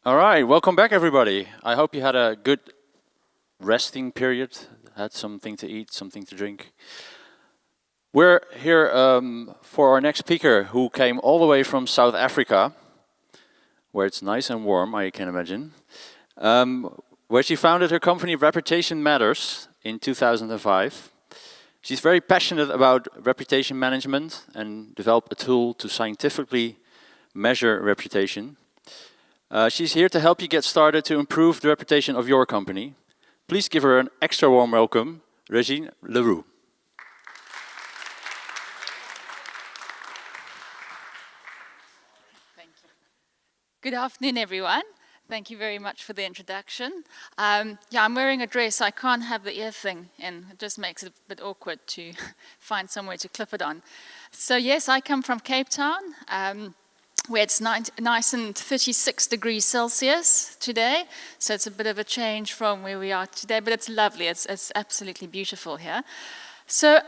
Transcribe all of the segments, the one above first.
All right, welcome back, everybody. I hope you had a good resting period, had something to eat, something to drink. We're here for our next speaker, who came all the way from South Africa, where it's nice and warm, I can imagine, where she founded her company Reputation Matters in 2005. She's very passionate about reputation management and developed a tool to scientifically measure reputation. She's here to help you get started to improve the reputation of your company. Please give her an extra warm welcome, Regine Leroux. Thank you. Good afternoon, everyone. Thank you very much for the introduction. I'm wearing a dress, so I can't have the ear thing, and it just makes it a bit awkward to find somewhere to clip it on. So yes, I come from Cape Town, where it's nice and 36 degrees Celsius today. So it's a bit of a change from where we are today, but it's lovely. It's absolutely beautiful here. So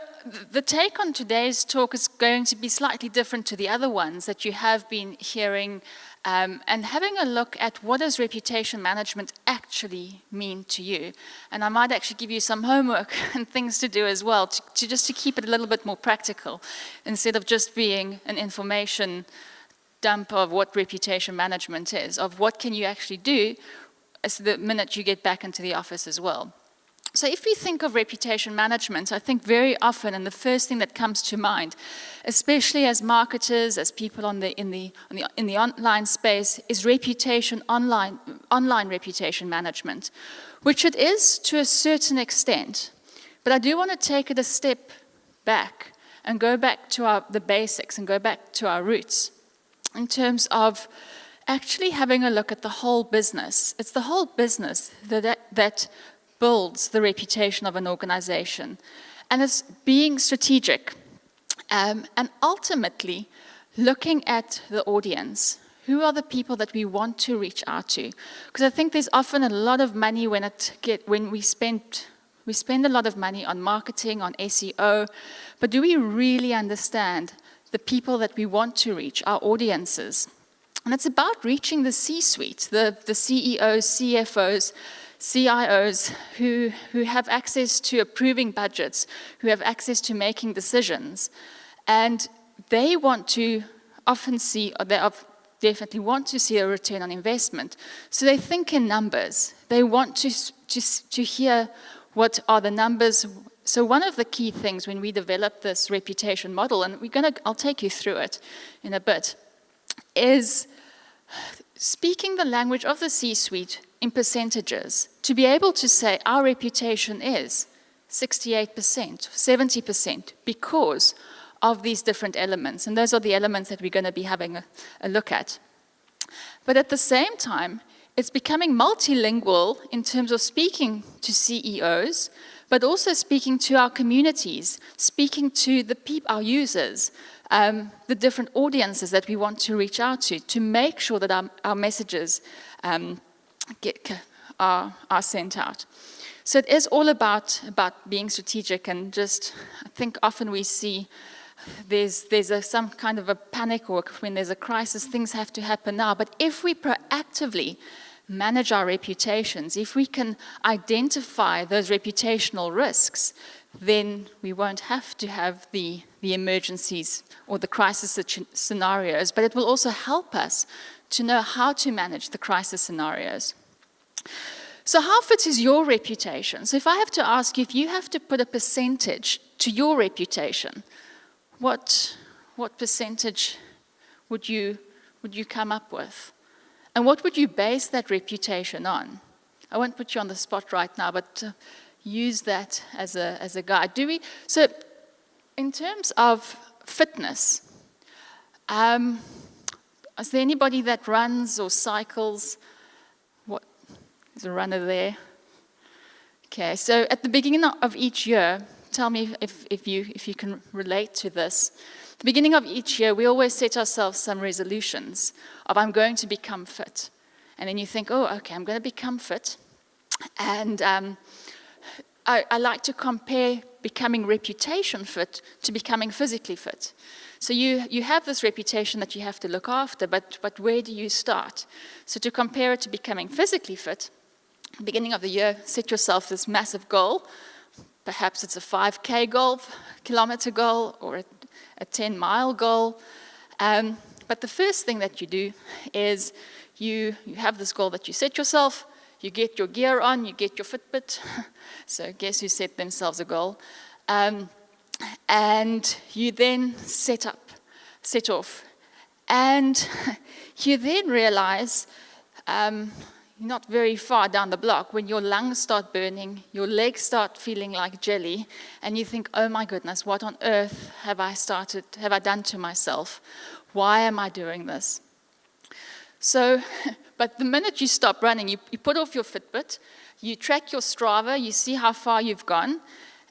the take on today's talk is going to be slightly different to the other ones that you have been hearing, and having a look at what does reputation management actually mean to you. And I might actually give you some homework and things to do as well, to keep it a little bit more practical, instead of just being an information dump of what reputation management is, of what can you actually do as the minute you get back into the office as well. So if we think of reputation management, I think very often, and the first thing that comes to mind, especially as marketers, as people in the online space, is online reputation management, which it is to a certain extent. But I do want to take it a step back and go back to the basics and go back to our roots, in terms of actually having a look at the whole business. It's the whole business that builds the reputation of an organization. And it's being strategic, and ultimately looking at the audience. Who are the people that we want to reach out to? Because I think there's often a lot of money when we spend a lot of money on marketing, on SEO, but do we really understand the people that we want to reach, our audiences? And it's about reaching the C-suite, the CEOs, CFOs, CIOs who have access to approving budgets, who have access to making decisions. And they want to often see, or they definitely want to see a return on investment. So they think in numbers. They want to hear what are the numbers. So one of the key things when we develop this reputation model, and I'll take you through it in a bit, is speaking the language of the C-suite in percentages, to be able to say our reputation is 68%, 70%, because of these different elements. And those are the elements that we're going to be having a look at. But at the same time, it's becoming multilingual in terms of speaking to CEOs, but also speaking to our communities, speaking to our users, the different audiences that we want to reach out to make sure that our messages are sent out. So it is all about being strategic, and just, I think often we see there's some kind of a panic, or when there's a crisis, things have to happen now. But if we proactively manage our reputations, if we can identify those reputational risks, then we won't have to have the emergencies or the crisis scenarios, but it will also help us to know how to manage the crisis scenarios. So how fit is your reputation? So if I have to ask you, if you have to put a percentage to your reputation, what percentage would you come up with? And what would you base that reputation on? I won't put you on the spot right now, but use that as a guide. So in terms of fitness, is there anybody that runs or cycles? There's a runner there. Okay, so at the beginning of each year, tell me if you can relate to this. At the beginning of each year, we always set ourselves some resolutions of I'm going to become fit. And then you think, oh, okay, I'm going to become fit. And I like to compare becoming reputation fit to becoming physically fit. So you have this reputation that you have to look after, but where do you start? So to compare it to becoming physically fit, beginning of the year, set yourself this massive goal. Perhaps it's a 5K goal, kilometer goal, or a 10-mile goal. But the first thing that you do is you have this goal that you set yourself, you get your gear on, you get your Fitbit. So guess who set themselves a goal? And you then set off. And you then realize you're not very far down the block when your lungs start burning, your legs start feeling like jelly, and you think, oh my goodness, what on earth have I done to myself? Why am I doing this? So, but the minute you stop running, you put off your Fitbit, you track your Strava, you see how far you've gone,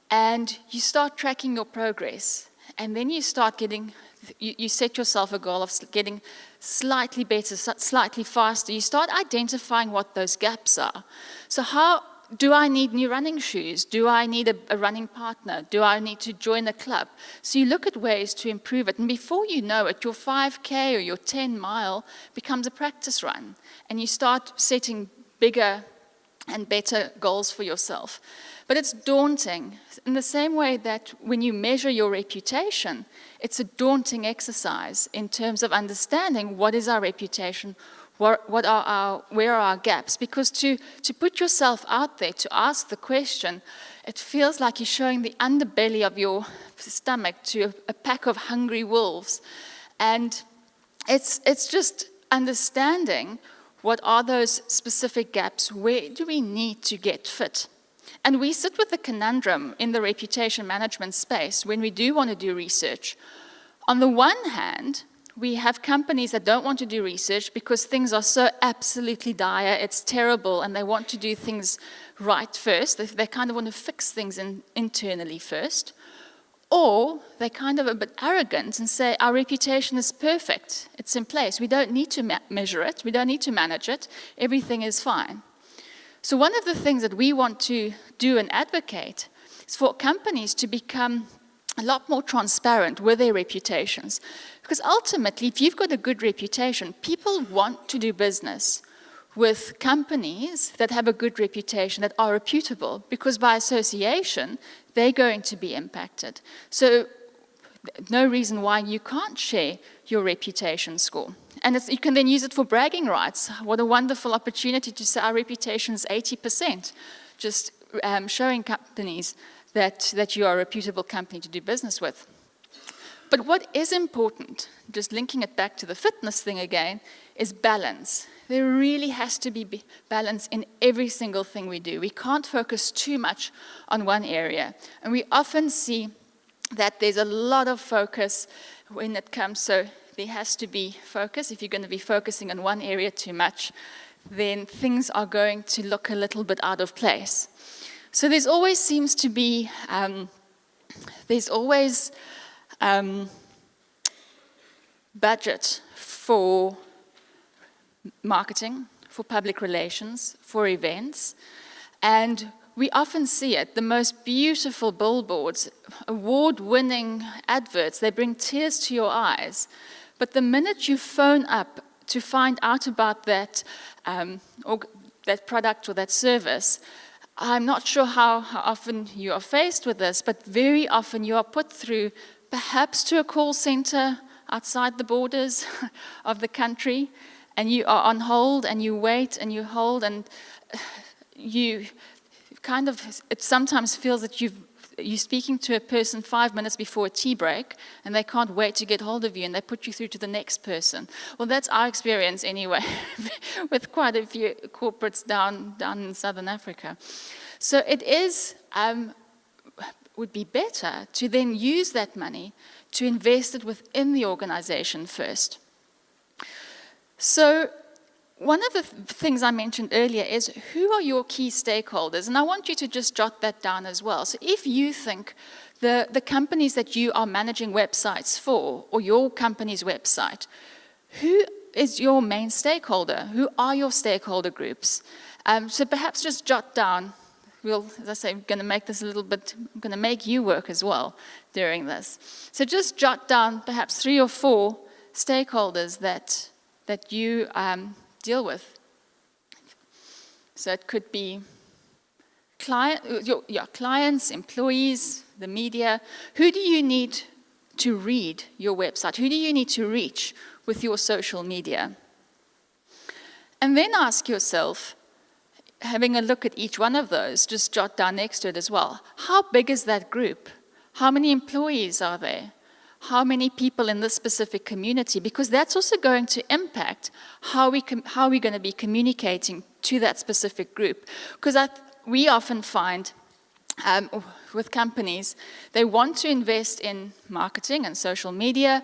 and you start tracking your progress. And then you start you set yourself a goal of getting slightly better, slightly faster. You start identifying what those gaps are. So do I need new running shoes? Do I need a running partner? Do I need to join a club? So you look at ways to improve it. And before you know it, your 5K or your 10-mile becomes a practice run. And you start setting bigger and better goals for yourself. But it's daunting. In the same way that when you measure your reputation, it's a daunting exercise in terms of understanding what is our reputation, where are our gaps. Because to put yourself out there, to ask the question, it feels like you're showing the underbelly of your stomach to a pack of hungry wolves. And it's just understanding what are those specific gaps, where do we need to get fit. And we sit with the conundrum in the reputation management space when we do want to do research. On the one hand, we have companies that don't want to do research because things are so absolutely dire, it's terrible, and they want to do things right first. They kind of want to fix things internally first. Or they're kind of a bit arrogant and say, our reputation is perfect, it's in place. We don't need to measure it, we don't need to manage it, everything is fine. So one of the things that we want to do and advocate is for companies to become a lot more transparent with their reputations. Because ultimately, if you've got a good reputation, people want to do business with companies that have a good reputation, that are reputable, because by association, they're going to be impacted. So no reason why you can't share your reputation score. And you can then use it for bragging rights. What a wonderful opportunity to say our reputation is 80%, just showing companies that you are a reputable company to do business with. But what is important, just linking it back to the fitness thing again, is balance. There really has to be balance in every single thing we do. We can't focus too much on one area. And we often see that there's a lot of focus when it comes, so there has to be focus. If you're going to be focusing on one area too much, then things are going to look a little bit out of place. So there's always seems to be, budget for marketing, for public relations, for events, and we often see it, the most beautiful billboards, award-winning adverts, they bring tears to your eyes. But the minute you phone up to find out about that, or that product or that service, I'm not sure how often you are faced with this, but very often you are put through perhaps to a call center outside the borders of the country, and you are on hold and you wait and you hold, and you kind of, it sometimes feels that you're speaking to a person 5 minutes before a tea break and they can't wait to get hold of you and they put you through to the next person. Well, that's our experience anyway with quite a few corporates down in Southern Africa. So it is, would be better to then use that money to invest it within the organization first. So one of the things I mentioned earlier is who are your key stakeholders? And I want you to just jot that down as well. So if you think the companies that you are managing websites for, or your company's website, who is your main stakeholder? Who are your stakeholder groups? So perhaps just jot down we'll, as I say, we're going to make this a little bit, I'm going to make you work as well during this. So just jot down perhaps 3 or 4 stakeholders that you deal with. So it could be clients, employees, the media. Who do you need to read your website? Who do you need to reach with your social media? And then ask yourself, having a look at each one of those, just jot down next to it as well. How big is that group? How many employees are there? How many people in this specific community? Because that's also going to impact how we're going to be communicating to that specific group. Because we often find with companies, they want to invest in marketing and social media,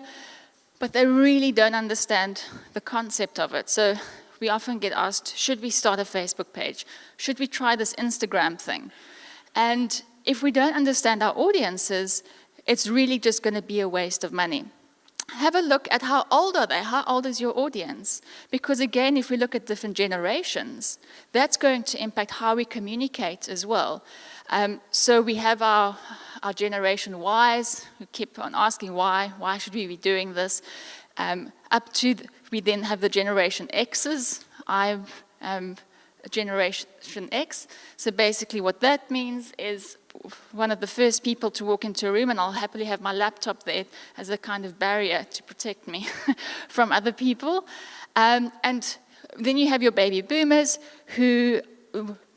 but they really don't understand the concept of it. So we often get asked, should we start a Facebook page? Should we try this Instagram thing? And if we don't understand our audiences, it's really just going to be a waste of money. Have a look at how old are they? How old is your audience? Because again, if we look at different generations, that's going to impact how we communicate as well. So we have our generation Ys, who keep on asking why should we be doing this? We then have the generation X's. I'm generation X. So basically what that means is one of the first people to walk into a room, and I'll happily have my laptop there as a kind of barrier to protect me from other people. And then you have your baby boomers who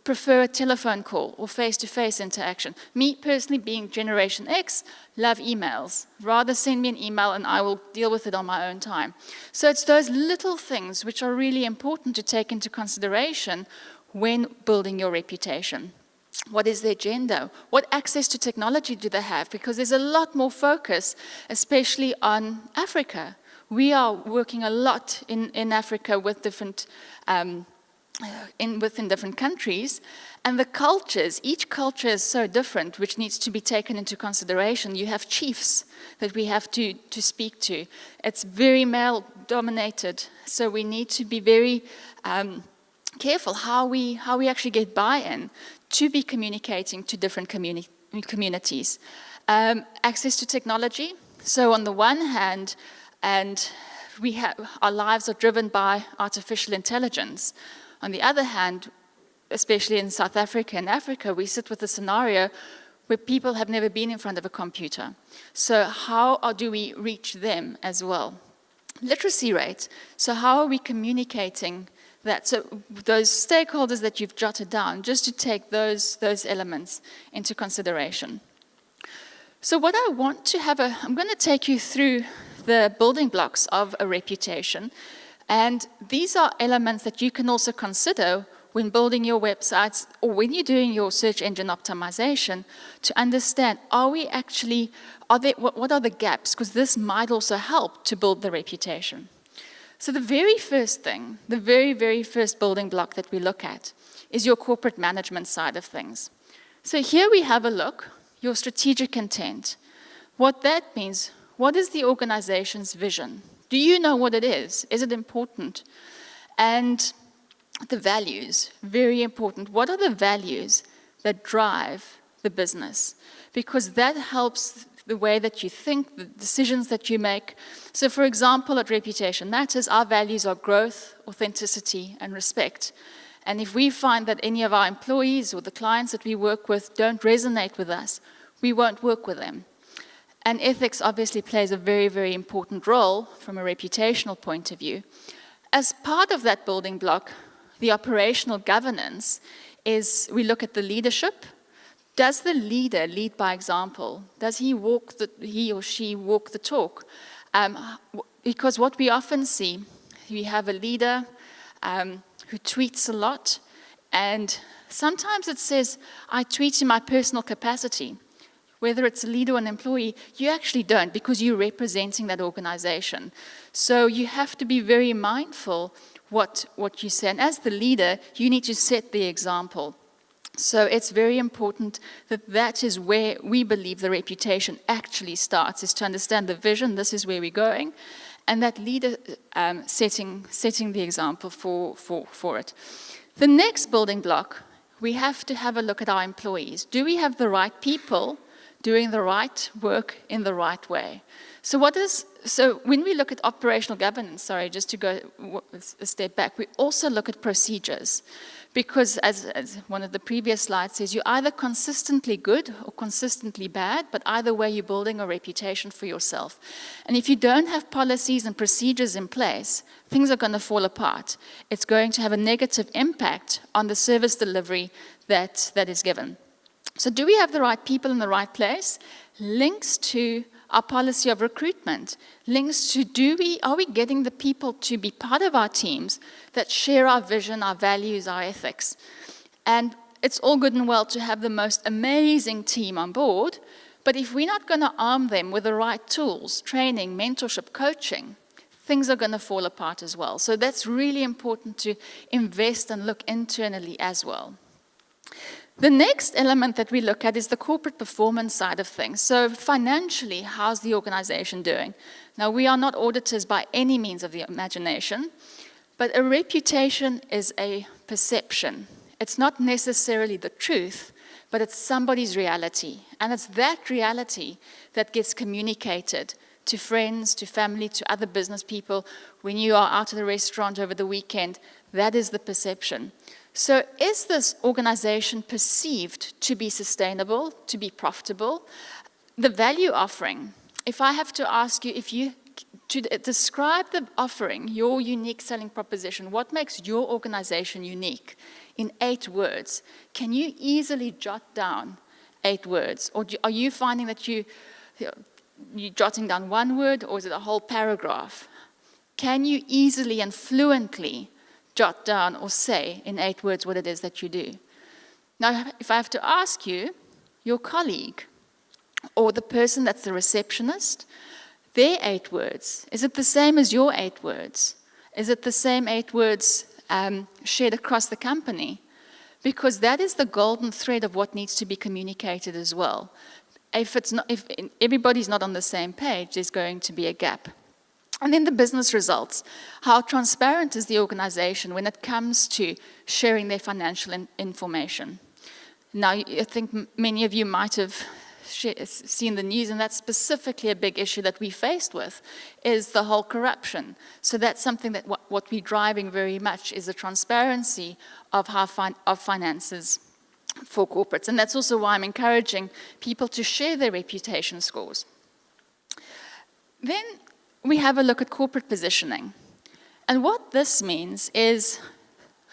prefer a telephone call or face-to-face interaction. Me personally, being Generation X, love emails. Rather send me an email and I will deal with it on my own time. So it's those little things which are really important to take into consideration when building your reputation. What is their gender? What access to technology do they have? Because there's a lot more focus, especially on Africa. We are working a lot in Africa with different within different countries, and the cultures, each culture is so different, which needs to be taken into consideration. You have chiefs that we have to speak to. It's very male-dominated, so we need to be very careful how we actually get buy-in to be communicating to different communities. Access to technology. So on the one hand, our lives are driven by artificial intelligence. On the other hand, especially in South Africa and Africa, we sit with a scenario where people have never been in front of a computer. So how do we reach them as well? Literacy rate. So how are we communicating that? So those stakeholders that you've jotted down, just to take those elements into consideration. So what I want to I'm going to take you through the building blocks of a reputation. And these are elements that you can also consider when building your websites or when you're doing your search engine optimization to understand, what are the gaps? Because this might also help to build the reputation. So the very first thing, the very, very first building block that we look at is your corporate management side of things. So here we have a look, your strategic intent. What that means, what is the organization's vision? Do you know what it is? Is it important? And the values, very important. What are the values that drive the business? Because that helps the way that you think, the decisions that you make. So for example, at Reputation Matters, our values are growth, authenticity, and respect. And if we find that any of our employees or the clients that we work with don't resonate with us, we won't work with them. And ethics obviously plays a very, very important role from a reputational point of view. As part of that building block, the operational governance is we look at the leadership. Does the leader lead by example? Does he or she walk the talk? Because what we often see, we have a leader who tweets a lot, and sometimes it says, I tweet in my personal capacity. Whether it's a leader or an employee, you actually don't because you're representing that organization. So you have to be very mindful what you say. And as the leader, you need to set the example. So it's very important that is where we believe the reputation actually starts, is to understand the vision, this is where we're going, and that leader setting the example for it. The next building block, we have to have a look at our employees. Do we have the right people doing the right work in the right way? So when we look at operational governance, sorry, just to go a step back, we also look at procedures. Because as one of the previous slides says, you're either consistently good or consistently bad, but either way you're building a reputation for yourself. And if you don't have policies and procedures in place, things are going to fall apart. It's going to have a negative impact on the service delivery that is given. So do we have the right people in the right place? Links to our policy of recruitment, links to are we getting the people to be part of our teams that share our vision, our values, our ethics? And it's all good and well to have the most amazing team on board, but if we're not going to arm them with the right tools, training, mentorship, coaching, things are going to fall apart as well. So that's really important to invest and look internally as well. The next element that we look at is the corporate performance side of things. So financially, how's the organization doing? Now, we are not auditors by any means of the imagination, but a reputation is a perception. It's not necessarily the truth, but it's somebody's reality. And it's that reality that gets communicated to friends, to family, to other business people. When you are out at a restaurant over the weekend, that is the perception. So is this organization perceived to be sustainable, to be profitable? The value offering, if I have to ask you, to describe the offering, your unique selling proposition, what makes your organization unique in 8 words, can you easily jot down 8 words? Or are you finding that you're jotting down 1 word, or is it a whole paragraph? Can you easily and fluently jot down or say in 8 words what it is that you do? Now, if I have to ask you, your colleague or the person that's the receptionist, their 8 words, is it the same as your 8 words? Is it the same 8 words shared across the company? Because that is the golden thread of what needs to be communicated as well. If everybody's not on the same page, there's going to be a gap. And then the business results. How transparent is the organization when it comes to sharing their financial information? Now, I think many of you might have seen the news, and that's specifically a big issue that we faced with, is the whole corruption. So that's something that what we're driving very much is the transparency of finances for corporates. And that's also why I'm encouraging people to share their reputation scores. Then we have a look at corporate positioning. And what this means is,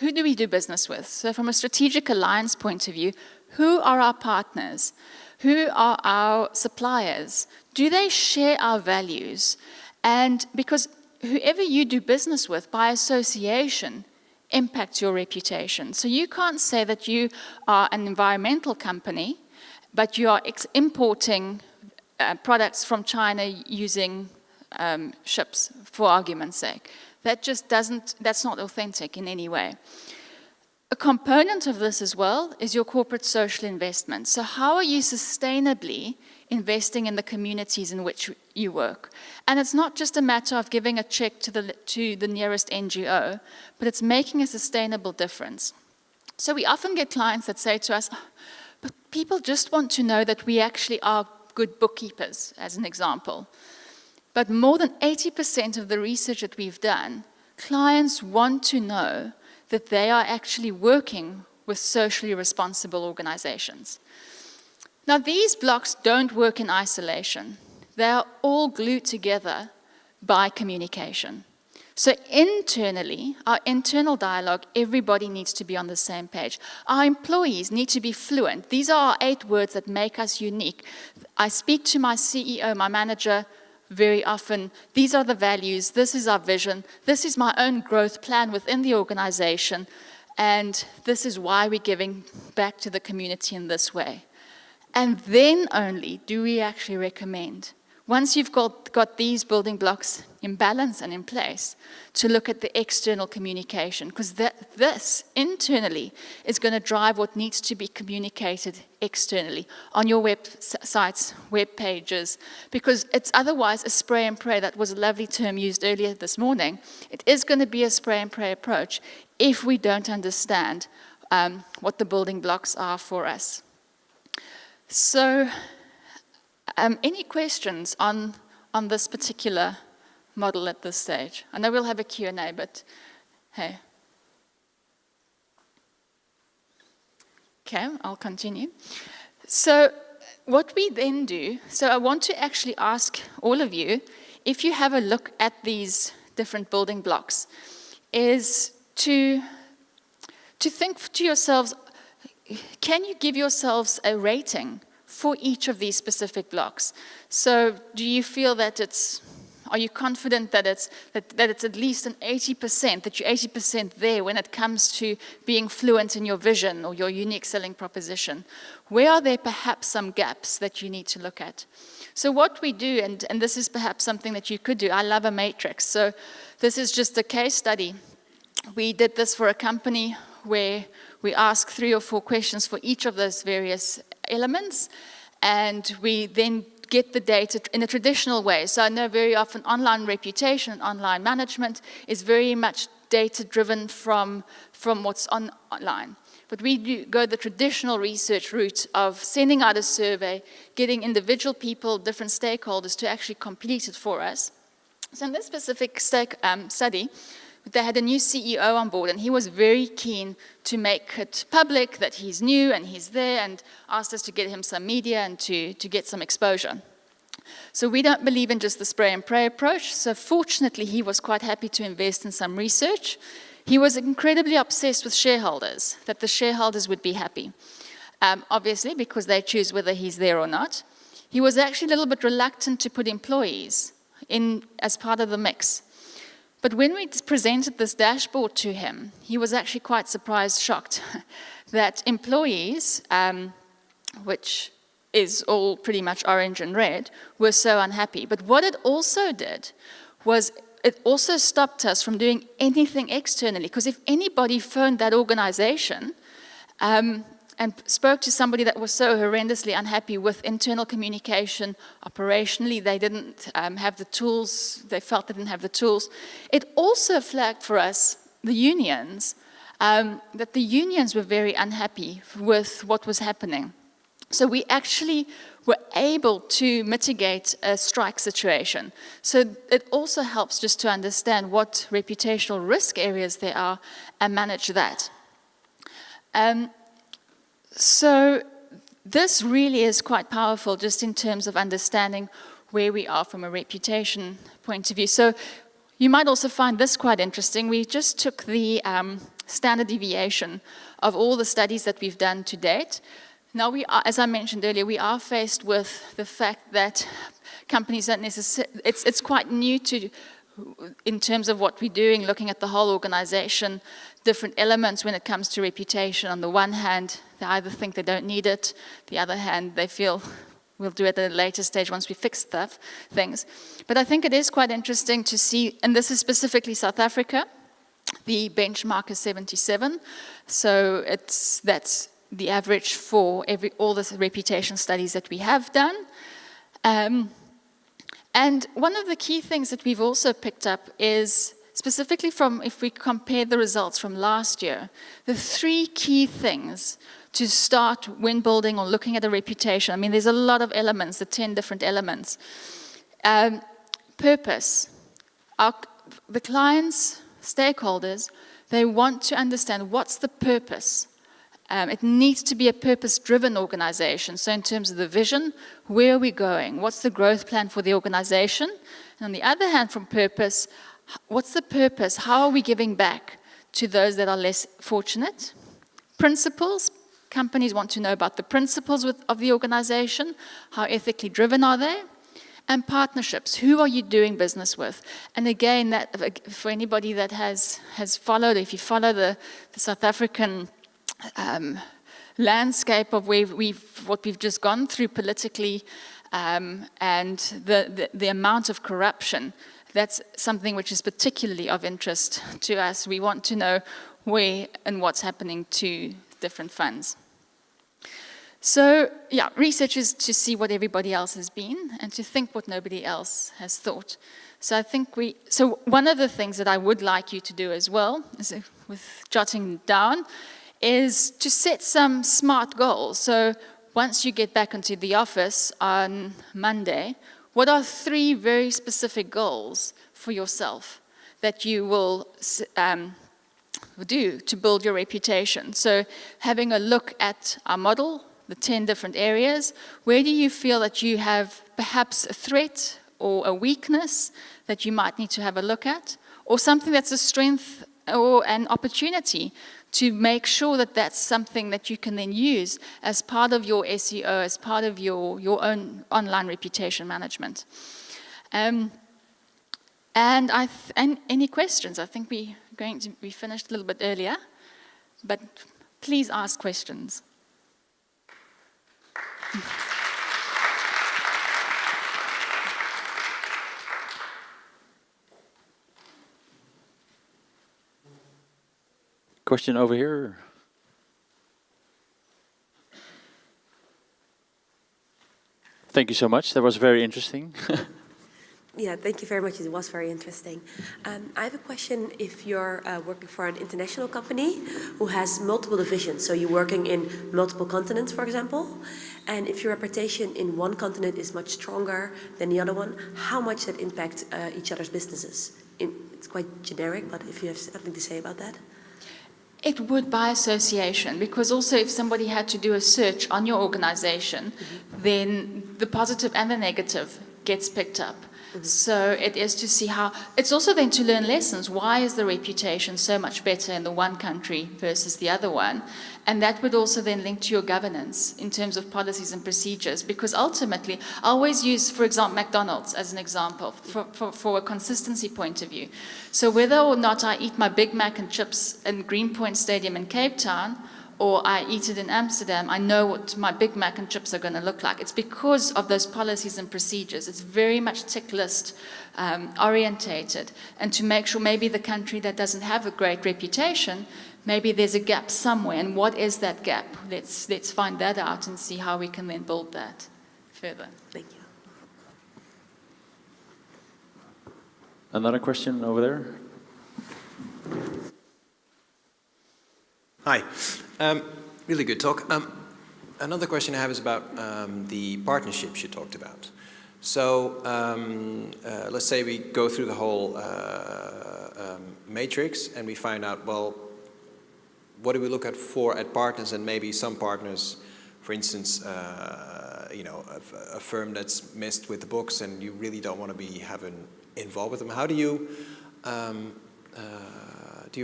who do we do business with? So from a strategic alliance point of view, who are our partners? Who are our suppliers? Do they share our values? And because whoever you do business with, by association, impacts your reputation. So you can't say that you are an environmental company, but you are importing products from China using ships, for argument's sake. That's not authentic in any way. A component of this as well is your corporate social investment. So how are you sustainably investing in the communities in which you work? And it's not just a matter of giving a check to the nearest NGO, but it's making a sustainable difference. So we often get clients that say to us, but people just want to know that we actually are good bookkeepers, as an example. But more than 80% of the research that we've done, clients want to know that they are actually working with socially responsible organizations. Now, these blocks don't work in isolation. They are all glued together by communication. So internally, our internal dialogue, everybody needs to be on the same page. Our employees need to be fluent. These are our 8 words that make us unique. I speak to my CEO, my manager, very often. These are the values, this is our vision, this is my own growth plan within the organization, and this is why we're giving back to the community in this way. And then only do we actually recommend, once you've got these building blocks in balance and in place, to look at the external communication, because this internally is going to drive what needs to be communicated externally on your websites, web pages, because it's otherwise a spray and pray. That was a lovely term used earlier this morning. It is going to be a spray and pray approach if we don't understand what the building blocks are for us. So, any questions on this particular model at this stage? I know we'll have a Q&A, but hey. Okay, I'll continue. So what we then do, so I want to actually ask all of you, if you have a look at these different building blocks, is to think to yourselves, can you give yourselves a rating for each of these specific blocks? So do you feel that are you confident that it's at least an 80%, that you're 80% there when it comes to being fluent in your vision or your unique selling proposition? Where are there perhaps some gaps that you need to look at? So what we do, and this is perhaps something that you could do, I love a matrix. So this is just a case study. We did this for a company where we ask 3 or 4 questions for each of those various elements, and we then get the data in a traditional way. So I know very often online reputation and online management is very much data-driven from what's online. But we go the traditional research route of sending out a survey, getting individual people, different stakeholders to actually complete it for us. So in this specific study, they had a new CEO on board, and he was very keen to make it public that he's new and he's there, and asked us to get him some media and to get some exposure. So we don't believe in just the spray and pray approach. So fortunately, he was quite happy to invest in some research. He was incredibly obsessed with shareholders, that the shareholders would be happy, obviously, because they choose whether he's there or not. He was actually a little bit reluctant to put employees in as part of the mix. But when we presented this dashboard to him, he was actually quite surprised, shocked, that employees, which is all pretty much orange and red, were so unhappy. But what it also did was it also stopped us from doing anything externally, because if anybody phoned that organization and spoke to somebody that was so horrendously unhappy with internal communication, operationally, they didn't have the tools, they felt they didn't have the tools. It also flagged for us, the unions, that the unions were very unhappy with what was happening. So we actually were able to mitigate a strike situation. So it also helps just to understand what reputational risk areas there are and manage that. So this really is quite powerful just in terms of understanding where we are from a reputation point of view. So you might also find this quite interesting. We just took the standard deviation of all the studies that we've done to date. Now, we are, as I mentioned earlier, we are faced with the fact that companies don't necessarily, it's quite new to, in terms of what we're doing, looking at the whole organization, different elements when it comes to reputation. On the one hand, they either think they don't need it, the other hand, they feel we'll do it at a later stage once we fix things. But I think it is quite interesting to see, and this is specifically South Africa, the benchmark is 77, so that's the average for all the reputation studies that we have done. And one of the key things that we've also picked up is, specifically from, if we compare the results from last year, the 3 key things to start when building or looking at a reputation. I mean, there's a lot of elements, the 10 different elements. Purpose. The clients, stakeholders, they want to understand what's the purpose. It needs to be a purpose-driven organization. So in terms of the vision, where are we going? What's the growth plan for the organization? And on the other hand, from purpose, what's the purpose? How are we giving back to those that are less fortunate? Principles. Companies want to know about the principles of the organization. How ethically driven are they? And partnerships. Who are you doing business with? And again, that for anybody that has followed, if you follow the South African landscape of what we've just gone through politically, and the amount of corruption, that's something which is particularly of interest to us. We want to know where and what's happening to different funds. So, yeah, research is to see what everybody else has been and to think what nobody else has thought. So I think so one of the things that I would like you to do as well, is with jotting down, is to set some smart goals. So once you get back into the office on Monday, what are 3 very specific goals for yourself that you will do to build your reputation? So having a look at our model, the 10 different areas, where do you feel that you have perhaps a threat or a weakness that you might need to have a look at, or something that's a strength or an opportunity to make sure that that's something that you can then use as part of your SEO, as part of your own online reputation management. And any questions? I think we finished a little bit earlier, but please ask questions. Question over here. Thank you so much. That was very interesting. Yeah, thank you very much. It was very interesting. I have a question. If you're working for an international company who has multiple divisions, so you're working in multiple continents, for example, and if your reputation in one continent is much stronger than the other one, how much that impact each other's businesses? It's quite generic, but if you have something to say about that. It would by association, because also if somebody had to do a search on your organization, then the positive and the negative gets picked up. So it is to see how, it's also then to learn lessons. Why is the reputation so much better in the one country versus the other one? And that would also then link to your governance in terms of policies and procedures, because ultimately, I always use, for example, McDonald's as an example for a consistency point of view. So whether or not I eat my Big Mac and chips in Greenpoint Stadium in Cape Town, or I eat it in Amsterdam, I know what my Big Mac and chips are going to look like. It's because of those policies and procedures. It's very much tick list orientated. And to make sure maybe the country that doesn't have a great reputation, maybe there's a gap somewhere. And what is that gap? Let's find that out and see how we can then build that further. Thank you. Another question over there. Hi. Really good talk. Another question I have is about the partnerships you talked about. So let's say we go through the whole matrix and we find out, well, what do we look at partners, and maybe some partners, for instance, a firm that's messed with the books and you really don't want to be involved with them. How do you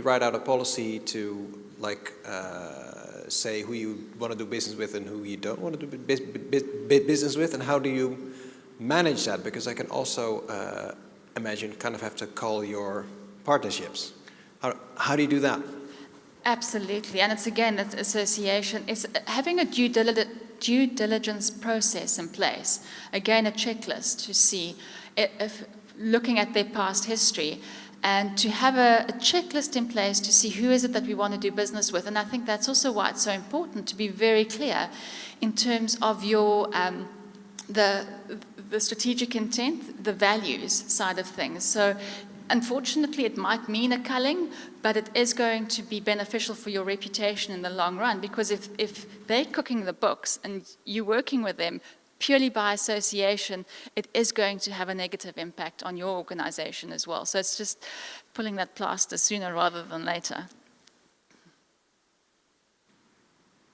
write out a policy to say who you want to do business with and who you don't want to do business with, and how do you manage that? Because I can also imagine kind of have to call your partnerships. How do you do that? Absolutely, and it's association. It's having a due diligence process in place. Again, a checklist to see if looking at their past history, and to have a checklist in place to see who is it that we want to do business with. And I think that's also why it's so important to be very clear in terms of your the strategic intent, the values side of things. So unfortunately, it might mean a culling, but it is going to be beneficial for your reputation in the long run, because if they're cooking the books and you're working with them purely by association, it is going to have a negative impact on your organization as well. So it's just pulling that plaster sooner rather than later.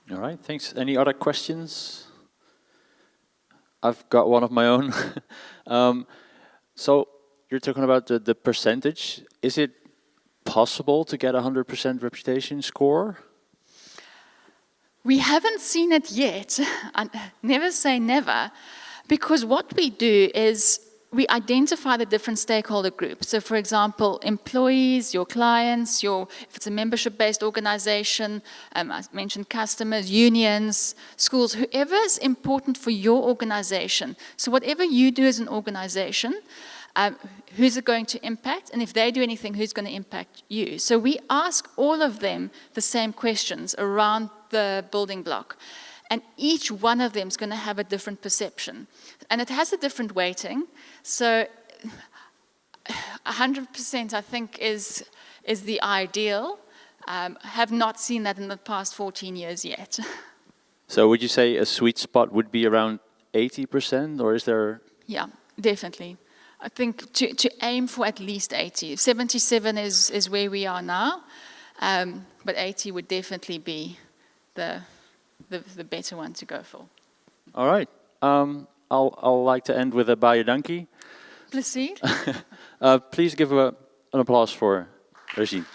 All right, thanks. Any other questions? I've got one of my own. So you're talking about the percentage. Is it possible to get a 100% reputation score? We haven't seen it yet. I never say never, because what we do is we identify the different stakeholder groups. So for example, employees, your clients, if it's a membership-based organization, I mentioned customers, unions, schools, whoever is important for your organization. So whatever you do as an organization, who's it going to impact? And if they do anything, who's going to impact you? So we ask all of them the same questions around the building block. And each one of them is going to have a different perception. And it has a different weighting. So 100% I think is the ideal. Have not seen that in the past 14 years yet. So would you say a sweet spot would be around 80%, or is there? Yeah, definitely. I think to aim for at least 80. 77 is where we are now, but 80 would definitely be the better one to go for. All right. I'll like to end with a baie dankie. Proceed. Please give an applause for Regine.